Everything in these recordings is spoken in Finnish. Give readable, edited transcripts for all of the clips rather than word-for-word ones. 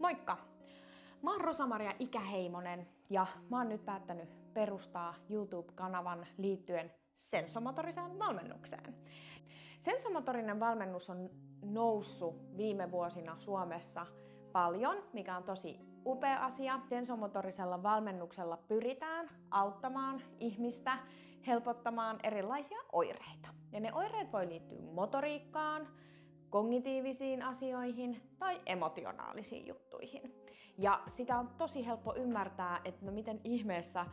Moikka! Mä oon Rosa-Maria Ikäheimonen ja mä oon nyt päättänyt perustaa YouTube-kanavan liittyen sensomotoriseen valmennukseen. Sensomotorinen valmennus on noussut viime vuosina Suomessa paljon, mikä on tosi upea asia. Sensomotorisella valmennuksella pyritään auttamaan ihmistä helpottamaan erilaisia oireita. Ja ne oireet voi liittyä motoriikkaan, kognitiivisiin asioihin tai emotionaalisiin juttuihin. Ja sitä on tosi helppo ymmärtää, että no miten ihmeessä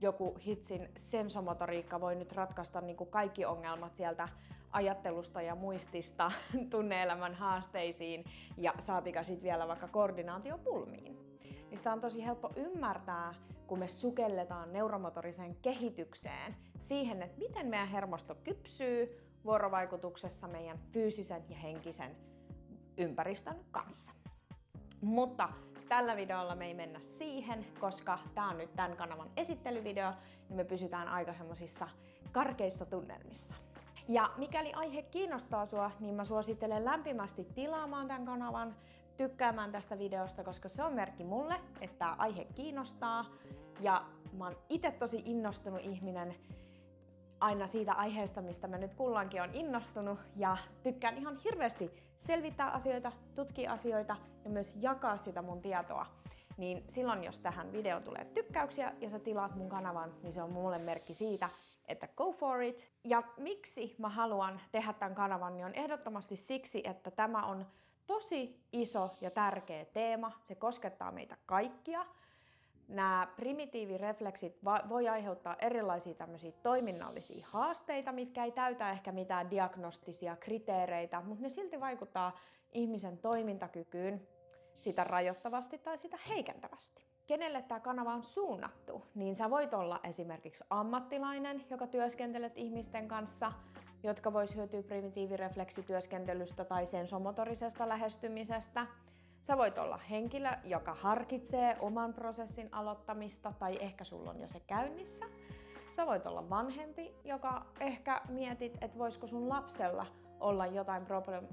joku hitsin sensomotoriikka voi nyt ratkaista niin kuin kaikki ongelmat sieltä ajattelusta ja muistista tunne-elämän haasteisiin ja saatika sitten vielä vaikka koordinaatiopulmiin. Niin sitä on tosi helppo ymmärtää, kun me sukelletaan neuromotoriseen kehitykseen siihen, että miten meidän hermosto kypsyy vuorovaikutuksessa meidän fyysisen ja henkisen ympäristön kanssa. Mutta tällä videolla me ei mennä siihen, koska tää on nyt tämän kanavan esittelyvideo, niin me pysytään aika semmosissa karkeissa tunnelmissa. Ja mikäli aihe kiinnostaa sua, niin mä suosittelen lämpimästi tilaamaan tämän kanavan, tykkäämään tästä videosta, koska se on merkki mulle, että tämä aihe kiinnostaa. Ja mä oon itse tosi innostunut ihminen aina siitä aiheesta, mistä mä nyt kullankin on innostunut. Ja tykkään ihan hirveästi selvittää asioita, tutkia asioita ja myös jakaa sitä mun tietoa. Niin silloin, jos tähän videoon tulee tykkäyksiä ja sä tilaat mun kanavan, niin se on mulle merkki siitä, että go for it. Ja miksi mä haluan tehdä tämän kanavan, niin on ehdottomasti siksi, että tämä on tosi iso ja tärkeä teema. Se koskettaa meitä kaikkia. Nämä primitiivirefleksit voi aiheuttaa erilaisia tämmöisiä toiminnallisia haasteita, mitkä ei täytä ehkä mitään diagnostisia kriteereitä, mutta ne silti vaikuttaa ihmisen toimintakykyyn sitä rajoittavasti tai sitä heikentävästi. Kenelle tämä kanava on suunnattu, niin sä voit olla esimerkiksi ammattilainen, joka työskentelet ihmisten kanssa, jotka vois hyötyä primitiivirefleksityöskentelystä tai sensomotorisesta lähestymisestä. Sä voit olla henkilö, joka harkitsee oman prosessin aloittamista tai ehkä sulla on jo se käynnissä. Sä voit olla vanhempi, joka ehkä mietit, että voisiko sun lapsella olla jotain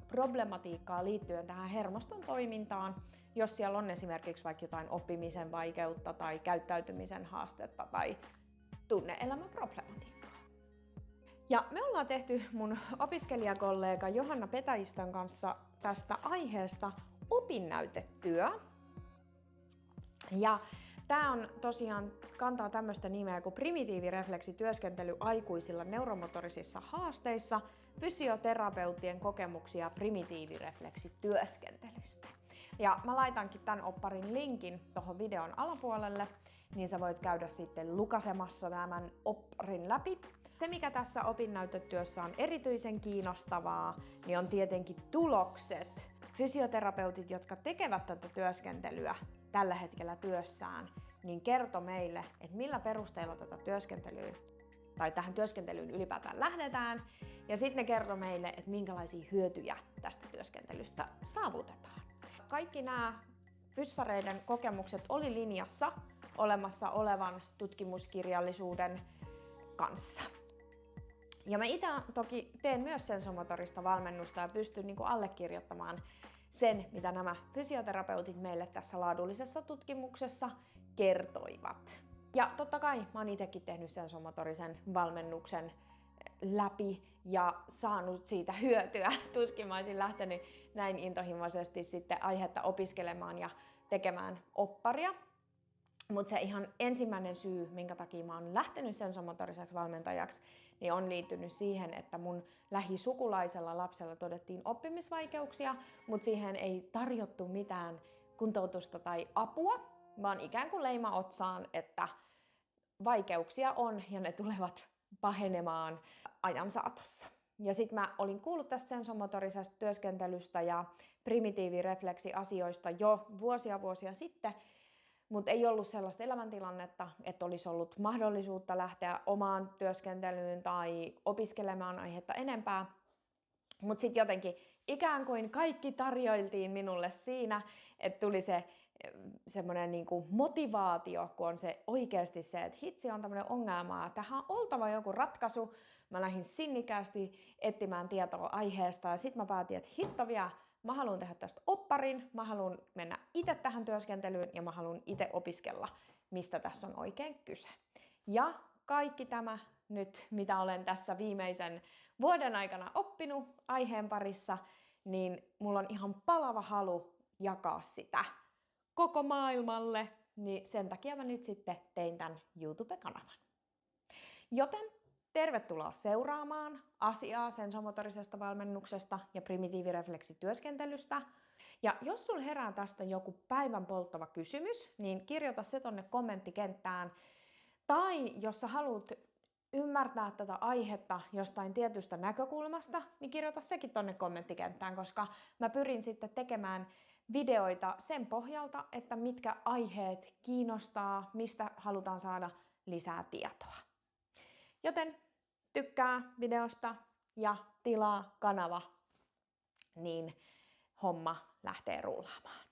problematiikkaa liittyen tähän hermoston toimintaan, jos siellä on esimerkiksi vaikka jotain oppimisen vaikeutta tai käyttäytymisen haastetta tai tunne-elämän problematiikkaa. Ja me ollaan tehty mun opiskelijakollega Johanna Petäjistön kanssa tästä aiheesta opinnäytetyö. Ja tää on tosiaan kantaa tämmöistä nimeä kuin primitiivirefleksityöskentely aikuisilla neuromotorisissa haasteissa, fysioterapeuttien kokemuksia primitiivirefleksityöskentelystä. Ja mä laitankin tämän opparin linkin tuohon videon alapuolelle, niin sä voit käydä sitten lukasemassa tämän opparin läpi. Se, mikä tässä opinnäytetyössä on erityisen kiinnostavaa, niin on tietenkin tulokset. Fysioterapeutit, jotka tekevät tätä työskentelyä tällä hetkellä työssään, niin kertoi meille, että millä perusteella tätä työskentelyä tai tähän työskentelyyn ylipäätään lähdetään. Ja sitten ne kertoi meille, että minkälaisia hyötyjä tästä työskentelystä saavutetaan. Kaikki nämä fyssareiden kokemukset oli linjassa olemassa olevan tutkimuskirjallisuuden kanssa. Ja mä itse toki teen myös sensomotorista valmennusta ja pystyn allekirjoittamaan sen, mitä nämä fysioterapeutit meille tässä laadullisessa tutkimuksessa kertoivat. Ja totta kai mä oon itsekin tehnyt sensomotorisen valmennuksen läpi ja saanut siitä hyötyä. Tuskin mä olisin lähtenyt näin intohimoisesti sitten aihetta opiskelemaan ja tekemään opparia. Mutta se ihan ensimmäinen syy, minkä takia mä oon lähtenyt sensomotoriseksi valmentajaksi, niin on liittynyt siihen, että mun lähisukulaisella lapsella todettiin oppimisvaikeuksia, mutta siihen ei tarjottu mitään kuntoutusta tai apua, vaan ikään kuin leima otsaan, että vaikeuksia on ja ne tulevat pahenemaan ajan saatossa. Ja sitten mä olin kuullut tästä sensomotorisesta työskentelystä ja primitiivirefleksiasioista jo vuosia sitten, mutta ei ollut sellaista elämäntilannetta, että olisi ollut mahdollisuutta lähteä omaan työskentelyyn tai opiskelemaan aihetta enempää. Mutta sitten jotenkin ikään kuin kaikki tarjoiltiin minulle siinä, että tuli se semmoinen niinku motivaatio, kun on se oikeasti se, että hitsi on tämmöinen ongelma ja tähän on oltava joku ratkaisu. Mä lähdin sinnikkäästi etsimään tietoa aiheesta ja sitten mä päätin, että hitto vielä, mä haluan tehdä tästä opparin, mä haluan mennä itse tähän työskentelyyn ja mä haluan itse opiskella, mistä tässä on oikein kyse. Ja kaikki tämä nyt, mitä olen tässä viimeisen vuoden aikana oppinut aiheen parissa, niin mulla on ihan palava halu jakaa sitä koko maailmalle, niin sen takia mä nyt sitten tein tämän YouTube-kanavan. Joten tervetuloa seuraamaan asiaa sensomotorisesta valmennuksesta ja primitiivirefleksityöskentelystä. Ja jos sulla herää tästä joku päivän polttava kysymys, niin kirjoita se tonne kommenttikenttään. Tai jos sä haluat ymmärtää tätä aihetta jostain tietystä näkökulmasta, niin kirjoita sekin tonne kommenttikenttään, koska mä pyrin sitten tekemään videoita sen pohjalta, että mitkä aiheet kiinnostaa, mistä halutaan saada lisää tietoa. Joten tykkää videosta ja tilaa kanava, niin homma lähtee rullaamaan.